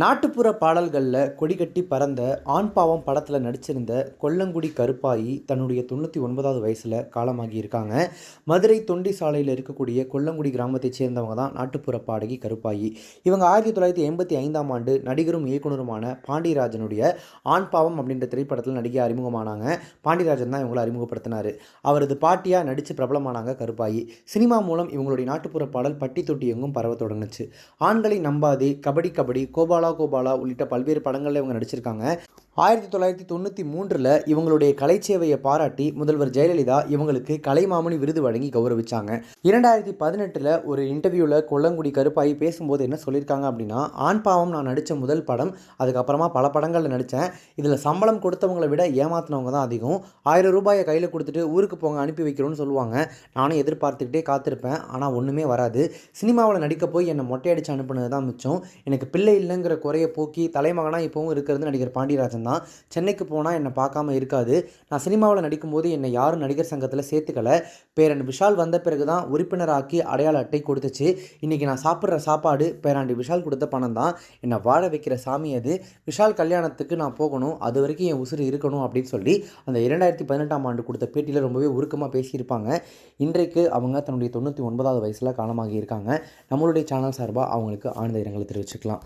நாட்டுப்புற பாடல்களில் கொடிகட்டி பறந்த ஆண் பாவம் படத்தில் நடிச்சிருந்த கொல்லங்குடி கருப்பாயி தன்னுடைய 99வது வயசில் காலமாகி இருக்காங்க. மதுரை தொண்டி சாலையில் இருக்கக்கூடிய கொல்லங்குடி கிராமத்தைச் சேர்ந்தவங்க தான் நாட்டுப்புற பாடகி கருப்பாயி. இவங்க 1985ஆம் ஆண்டு நடிகரும் இயக்குனருமான பாண்டியராஜனுடைய ஆண் பாவம் அப்படின்ற திரைப்படத்தில் நடிகை அறிமுகமானாங்க. பாண்டியராஜன் தான் இவங்களை அறிமுகப்படுத்தினார். அவரது பாட்டியாக நடித்து பிரபலமானாங்க கருப்பாயி. சினிமா மூலம் இவங்களுடைய நாட்டுப்புற பாடல் பட்டி தொட்டி எங்கும் பரவ தொடங்குச்சு. ஆண்களை நம்பாதே, கபடி கபடி, கோபாலா கோபாலா உள்ளிட்ட பல்வேறு படங்களில் இவங்க நடிச்சிருக்காங்க. 1993 இவங்களுடைய கலைச்சேவையை பாராட்டி முதல்வர் ஜெயலலிதா இவங்களுக்கு கலைமாமணி விருது வழங்கி கௌரவிச்சாங்க. 2018 ஒரு இன்டர்வியூவில் கொல்லங்குடி கருப்பாயி பேசும்போது என்ன சொல்லியிருக்காங்க அப்படின்னா, ஆண் பாவம் நான் நடித்த முதல் படம். அதுக்கப்புறமா பல படங்களில் நடித்தேன். இதில் சம்பளம் கொடுத்தவங்களை விட ஏமாத்தினவங்க தான் அதிகம். 1000 ரூபாயை கையில் கொடுத்துட்டு ஊருக்கு போங்க அனுப்பி வைக்கிறோன்னு சொல்லுவாங்க. நானும் எதிர்பார்த்துக்கிட்டே காத்திருப்பேன். ஆனால் ஒன்றுமே வராது. சினிமாவில் நடிக்க போய் என்னை மொட்டையடிச்சு அனுப்புனது தான் மிச்சம். எனக்கு பிள்ளை இல்லைங்கிற குறையை போக்கி தலைமகனாக இப்போவும் இருக்கிறது நடிகர் பாண்டியராஜன் தான். சென்னைக்கு போனால் என்னை பார்க்காம இருக்காது. நான் சினிமாவில் நடிக்கும்போது என்னை யாரும் நடிகர் சங்கத்தில் சேர்த்துக்கல. பேரன் விஷால் வந்த பிறகு தான் உறுப்பினராக்கி அடையாள அட்டை கொடுத்துச்சு. இன்றைக்கி நான் சாப்பிட்ற சாப்பாடு பேராண்டி விஷால் கொடுத்த பணம் தான். என்னை வாழ வைக்கிற சாமி அது. விஷால் கல்யாணத்துக்கு நான் போகணும், அது வரைக்கும் என் உசுறு இருக்கணும் அப்படின்னு சொல்லி அந்த 2018ஆம் ஆண்டு கொடுத்த பேட்டியில் ரொம்பவே உருக்கமாக பேசியிருப்பாங்க. இன்றைக்கு அவங்க தன்னுடைய 99வது வயசில் காலமாகி இருக்காங்க. நம்மளுடைய சேனல் சார்பாக அவங்களுக்கு ஆழ்ந்த இரங்கலை தெரிவிச்சுக்கலாம்.